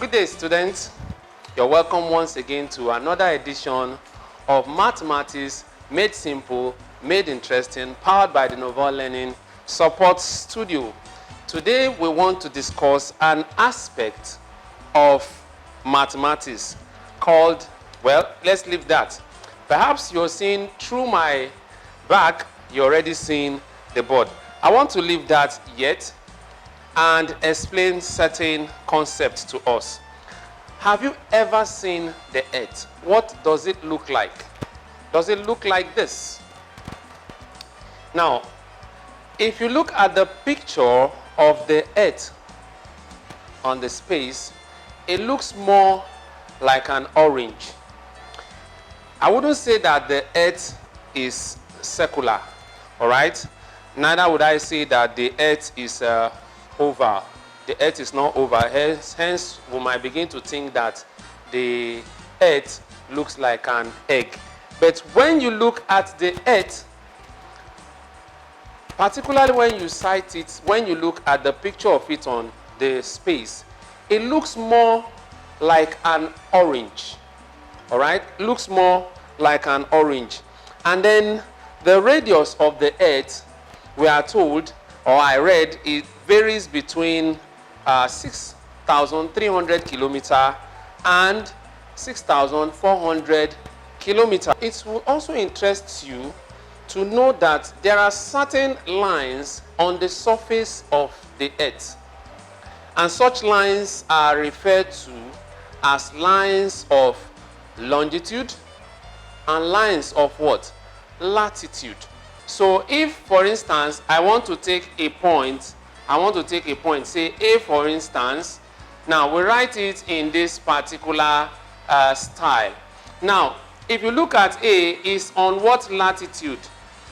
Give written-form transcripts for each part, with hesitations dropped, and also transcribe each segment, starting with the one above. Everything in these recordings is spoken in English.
Good day, students. You're welcome once again to another edition of Mathematics Made Simple, Made Interesting, powered by the Novel Learning Support Studio. Today, we want to discuss an aspect of mathematics called, well, let's leave that. Perhaps you're seeing through my back, you're already seeing the board. I want to leave that yet and explain certain concepts to us. Have you ever seen the earth? What does it look like? Does it look like this? Now, if you look at the picture of the earth on the space, it looks more like an orange. I wouldn't say that the earth is circular, all right? Neither would I say that the earth is oval. The earth is not oval. Hence, we might begin to think that the earth looks like an egg. But when you look at the earth, particularly when you sight it, when you look at the picture of it on the space, it looks more like an orange. All right? Looks more like an orange. And then the radius of the earth, we are told, or I read, it varies between 6,300 kilometers and 6,400 kilometers. It will also interest you to know that there are certain lines on the surface of the earth, and such lines are referred to as lines of longitude and lines of what? Latitude. So if, for instance, I want to take a point, say A, for instance. Now, we write it in this particular style. Now, if you look at A, is on what latitude?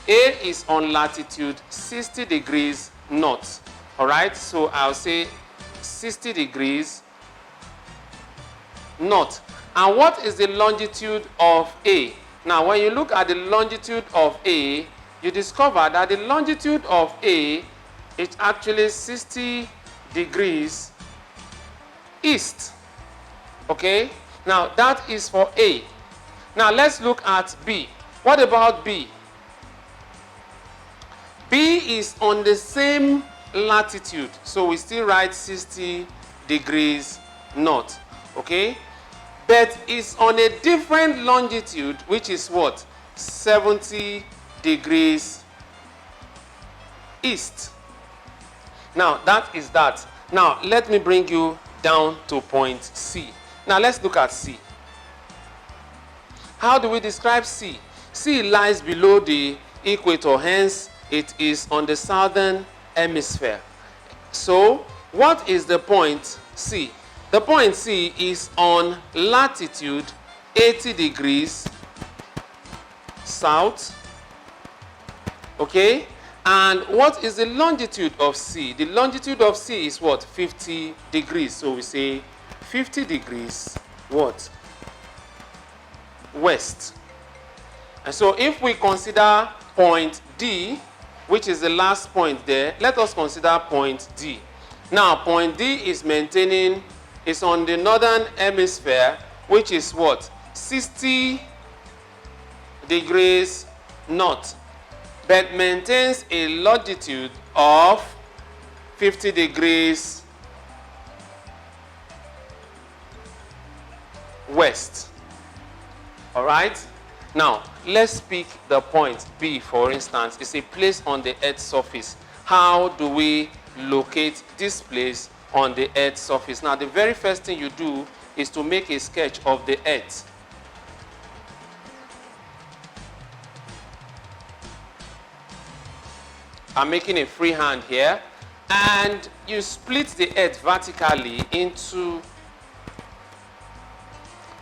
A is on latitude 60 degrees north. All right? So I'll say 60 degrees north. And what is the longitude of A? Now, when you look at the longitude of A, you discover that the longitude of A is actually 60 degrees east. Okay? Now, that is for A. Now, let's look at B. What about B? B is on the same latitude. So, we still write 60 degrees north. Okay? But it's on a different longitude, which is what? 70 degrees east. Now, that is that. Now, let me bring you down to point C. Now, let's look at C. How do we describe C? C lies below the equator, hence it is on the southern hemisphere. So, what is the point C? The point C is on latitude 80 degrees south. Okay? And what is the longitude of C? The longitude of C is what? 50 degrees. So we say 50 degrees what? West. And so if we consider point D, which is the last point there, let us consider point D. Now, point D is maintaining, is on the northern hemisphere, which is what? 60 degrees north, but maintains a longitude of 50 degrees west. All right? Now, let's pick the point B, for instance. It's a place on the Earth's surface. How do we locate this place on the Earth's surface? Now, the very first thing you do is to make a sketch of the Earth. I'm making a freehand here, and you split the Earth vertically into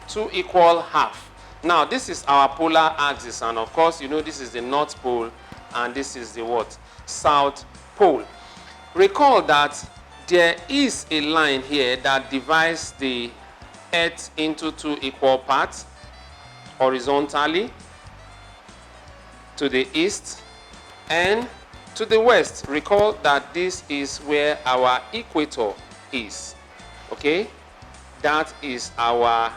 two equal halves. Now, this is our polar axis, and of course, you know this is the North Pole, and this is the what? South Pole. Recall that there is a line here that divides the Earth into two equal parts, horizontally, to the east and to the west. Recall that this is where our equator is. Okay? That is our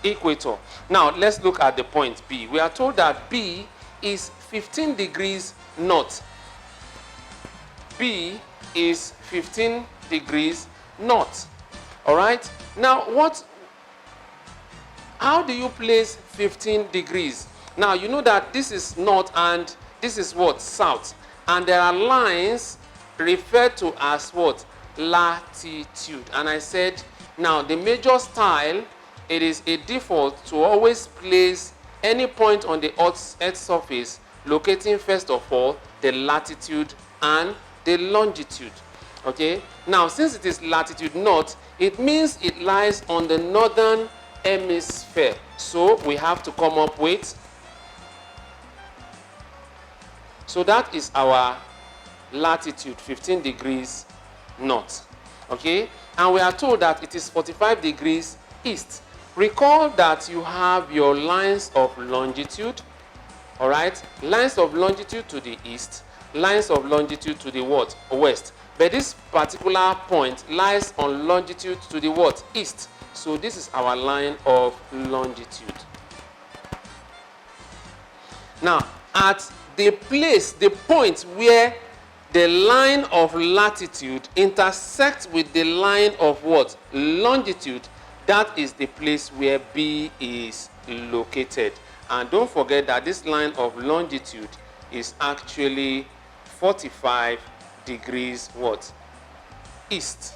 equator. Now let's look at the point B. We are told that B is 15 degrees north. B is 15 degrees north. All right. Now how do you place 15 degrees? Now you know that this is north and this is what? South. And there are lines referred to as what? Latitude. And I said, now the major style, it is a default to always place any point on the Earth's surface, locating first of all the latitude and the longitude. Okay. Now since it is latitude north, it means it lies on the northern hemisphere. So we have to come up with, so that is our latitude, 15 degrees north. Okay, and we are told that it is 45 degrees east. Recall that you have your lines of longitude, all right, lines of longitude to the east, lines of longitude to the what? West. But this particular point lies on longitude to the what? East. So this is our line of longitude. Now, at the place, the point where the line of latitude intersects with the line of what? Longitude, that is the place where B is located. And don't forget that this line of longitude is actually 45 degrees what? East.